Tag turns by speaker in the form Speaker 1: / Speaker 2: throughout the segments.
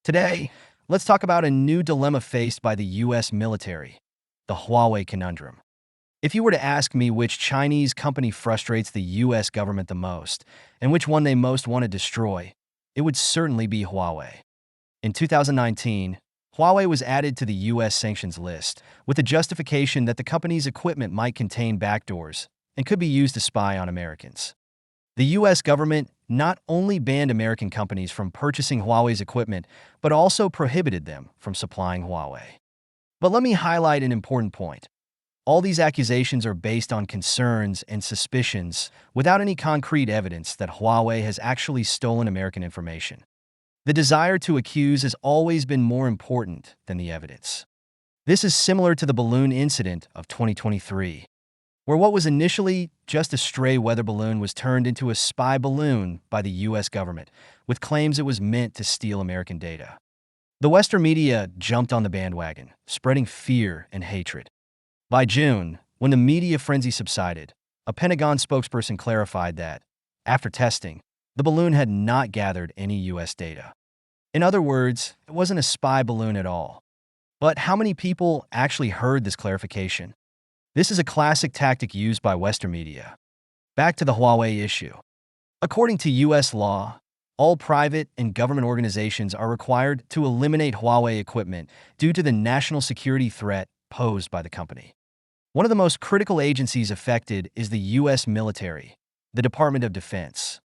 Speaker 1: Today, let's talk about a new dilemma faced by the US military, the Huawei conundrum. If you were to ask me which Chinese company frustrates the US government the most and which one they most want to destroy, it would certainly be Huawei. In 2019, Huawei was added to the US sanctions list with the justification that the company's equipment might contain backdoors and could be used to spy on Americans. The US government not only banned American companies from purchasing Huawei's equipment, but also prohibited them from supplying Huawei. But let me highlight an important point. All these accusations are based on concerns and suspicions without any concrete evidence that Huawei has actually stolen American information. The desire to accuse has always been more important than the evidence. This is similar to the balloon incident of 2023, where what was initially just a stray weather balloon was turned into a spy balloon by the US government, with claims it was meant to steal American data. The Western media jumped on the bandwagon, spreading fear and hatred. By June, when the media frenzy subsided, a Pentagon spokesperson clarified that, after testing, the balloon had not gathered any US data. In other words, it wasn't a spy balloon at all. But how many people actually heard this clarification? This is a classic tactic used by Western media. Back to the Huawei issue. According to US law, all private and government organizations are required to eliminate Huawei equipment due to the national security threat posed by the company. One of the most critical agencies affected is the US military, the Department of Defense.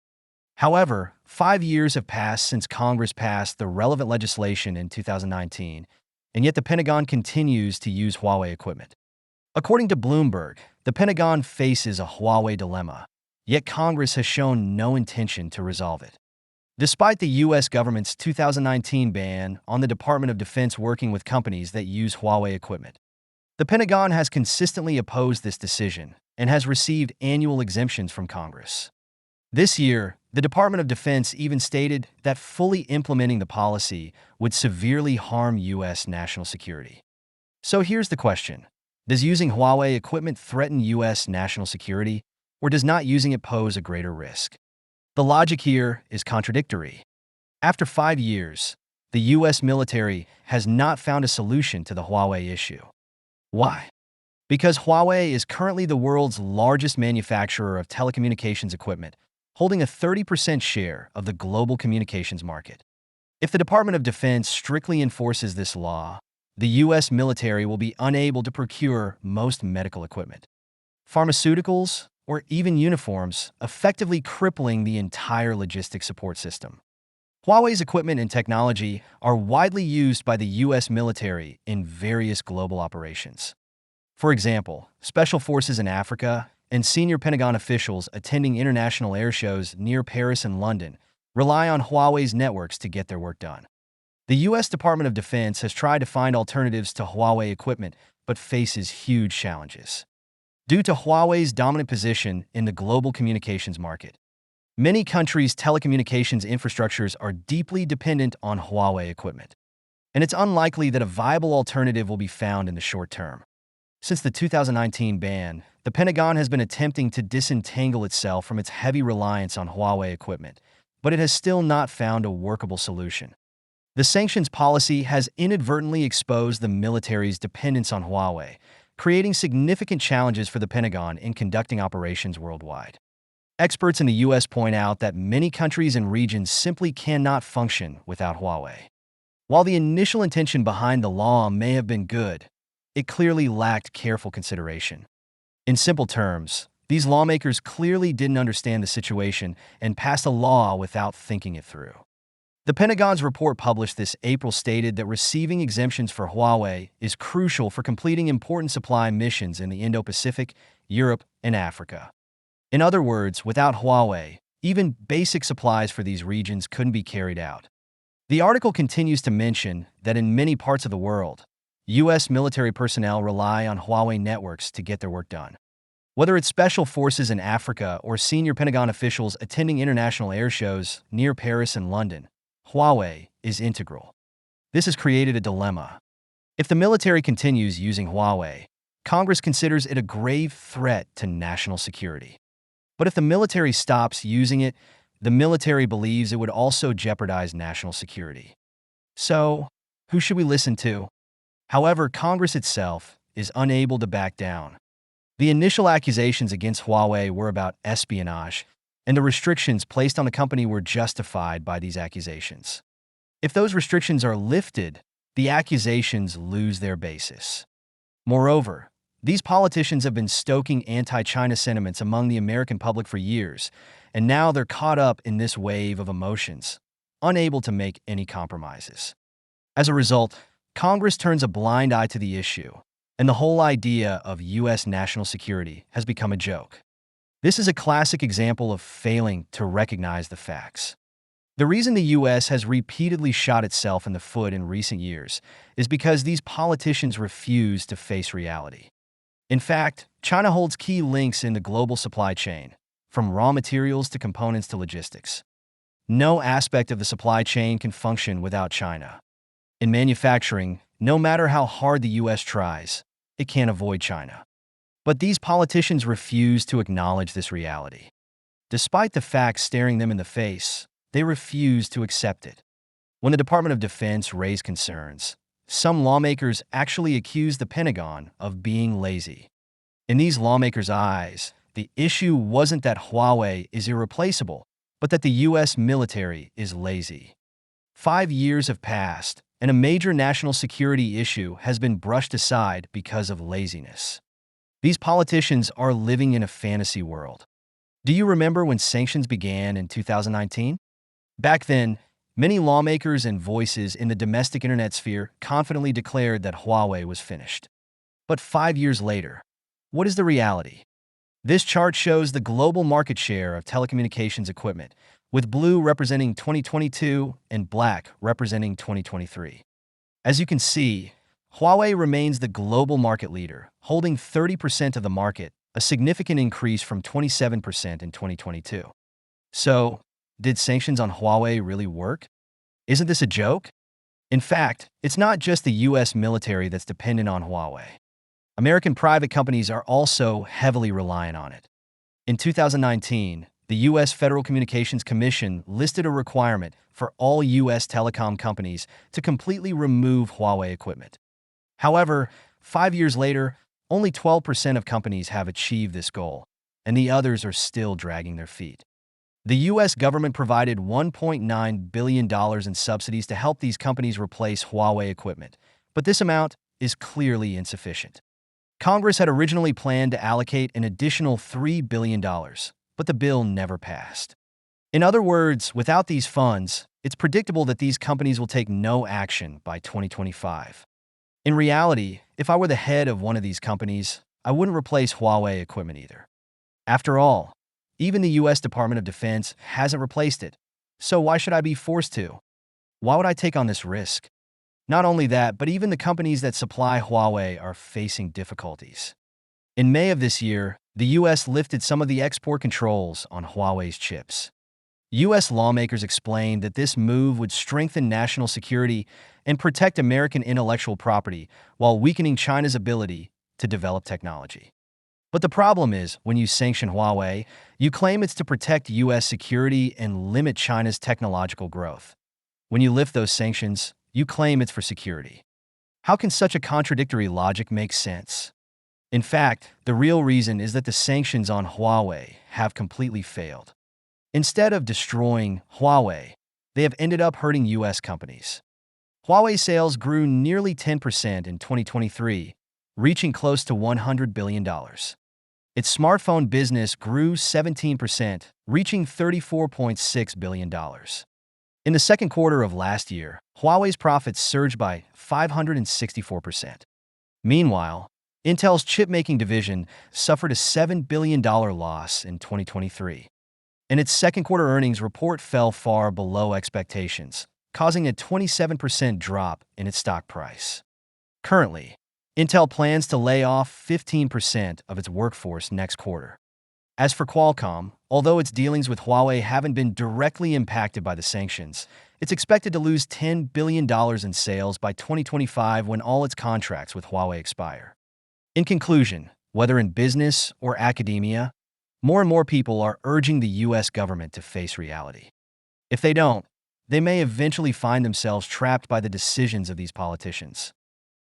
Speaker 1: However, 5 years have passed since Congress passed the relevant legislation in 2019, and yet the Pentagon continues to use Huawei equipment. According to Bloomberg, the Pentagon faces a Huawei dilemma, yet Congress has shown no intention to resolve it. Despite the US government's 2019 ban on the Department of Defense working with companies that use Huawei equipment, the Pentagon has consistently opposed this decision and has received annual exemptions from Congress. This year, the Department of Defense even stated that fully implementing the policy would severely harm US national security. So here's the question. Does using Huawei equipment threaten US national security, or does not using it pose a greater risk? The logic here is contradictory. After 5 years, the US military has not found a solution to the Huawei issue. Why? Because Huawei is currently the world's largest manufacturer of telecommunications equipment, holding a 30% share of the global communications market. If the Department of Defense strictly enforces this law, the US military will be unable to procure most medical equipment, pharmaceuticals, or even uniforms, effectively crippling the entire logistics support system. Huawei's equipment and technology are widely used by the US military in various global operations. For example, special forces in Africa and senior Pentagon officials attending international airshows near Paris and London rely on Huawei's networks to get their work done. The US Department of Defense has tried to find alternatives to Huawei equipment, but faces huge challenges. Due to Huawei's dominant position in the global communications market, many countries' telecommunications infrastructures are deeply dependent on Huawei equipment, and it's unlikely that a viable alternative will be found in the short term. Since the 2019 ban, the Pentagon has been attempting to disentangle itself from its heavy reliance on Huawei equipment, but it has still not found a workable solution. The sanctions policy has inadvertently exposed the military's dependence on Huawei, creating significant challenges for the Pentagon in conducting operations worldwide. Experts in the US point out that many countries and regions simply cannot function without Huawei. While the initial intention behind the law may have been good, it clearly lacked careful consideration. In simple terms, these lawmakers clearly didn't understand the situation and passed a law without thinking it through. The Pentagon's report published this April stated that receiving exemptions for Huawei is crucial for completing important supply missions in the Indo-Pacific, Europe, and Africa. In other words, without Huawei, even basic supplies for these regions couldn't be carried out. The article continues to mention that in many parts of the world, US military personnel rely on Huawei networks to get their work done. Whether it's special forces in Africa or senior Pentagon officials attending international airshows near Paris and London, Huawei is integral. This has created a dilemma. If the military continues using Huawei, Congress considers it a grave threat to national security. But if the military stops using it, the military believes it would also jeopardize national security. So, who should we listen to? However, Congress itself is unable to back down. The initial accusations against Huawei were about espionage, and the restrictions placed on the company were justified by these accusations. If those restrictions are lifted, the accusations lose their basis. Moreover, these politicians have been stoking anti-China sentiments among the American public for years, and now they're caught up in this wave of emotions, unable to make any compromises. As a result, Congress turns a blind eye to the issue, and the whole idea of U.S. national security has become a joke. This is a classic example of failing to recognize the facts. The reason the U.S. has repeatedly shot itself in the foot in recent years is because these politicians refuse to face reality. In fact, China holds key links in the global supply chain, from raw materials to components to logistics. No aspect of the supply chain can function without China. In manufacturing, no matter how hard the U.S. tries, it can't avoid China. But these politicians refuse to acknowledge this reality. Despite the facts staring them in the face, they refuse to accept it. When the Department of Defense raised concerns, some lawmakers actually accused the Pentagon of being lazy. In these lawmakers' eyes, the issue wasn't that Huawei is irreplaceable, but that the U.S. military is lazy. 5 years have passed, and a major national security issue has been brushed aside because of laziness. These politicians are living in a fantasy world. Do you remember when sanctions began in 2019? Back then, many lawmakers and voices in the domestic internet sphere confidently declared that Huawei was finished. But 5 years later, what is the reality? This chart shows the global market share of telecommunications equipment, with blue representing 2022 and black representing 2023. As you can see, Huawei remains the global market leader, holding 30% of the market, a significant increase from 27% in 2022. So, did sanctions on Huawei really work? Isn't this a joke? In fact, it's not just the U.S. military that's dependent on Huawei. American private companies are also heavily reliant on it. In 2019, the U.S. Federal Communications Commission listed a requirement for all U.S. telecom companies to completely remove Huawei equipment. However, 5 years later, only 12% of companies have achieved this goal, and the others are still dragging their feet. The U.S. government provided $1.9 billion in subsidies to help these companies replace Huawei equipment, but this amount is clearly insufficient. Congress had originally planned to allocate an additional $3 billion, but the bill never passed. In other words, without these funds, it's predictable that these companies will take no action by 2025. In reality, if I were the head of one of these companies, I wouldn't replace Huawei equipment either. After all, even the U.S. Department of Defense hasn't replaced it, so why should I be forced to? Why would I take on this risk? Not only that, but even the companies that supply Huawei are facing difficulties. In May of this year, the U.S. lifted some of the export controls on Huawei's chips. U.S. lawmakers explained that this move would strengthen national security and protect American intellectual property while weakening China's ability to develop technology. But the problem is, when you sanction Huawei, you claim it's to protect U.S. security and limit China's technological growth. When you lift those sanctions, you claim it's for security. How can such a contradictory logic make sense? In fact, the real reason is that the sanctions on Huawei have completely failed. Instead of destroying Huawei, they have ended up hurting U.S. companies. Huawei sales grew nearly 10% in 2023, reaching close to $100 billion. Its smartphone business grew 17%, reaching $34.6 billion. In the second quarter of last year, Huawei's profits surged by 564%. Meanwhile, Intel's chip-making division suffered a $7 billion loss in 2023. And its second quarter earnings report fell far below expectations, causing a 27% drop in its stock price. Currently, Intel plans to lay off 15% of its workforce next quarter. As for Qualcomm, although its dealings with Huawei haven't been directly impacted by the sanctions, it's expected to lose $10 billion in sales by 2025 when all its contracts with Huawei expire. In conclusion, whether in business or academia, more and more people are urging the U.S. government to face reality. If they don't, they may eventually find themselves trapped by the decisions of these politicians.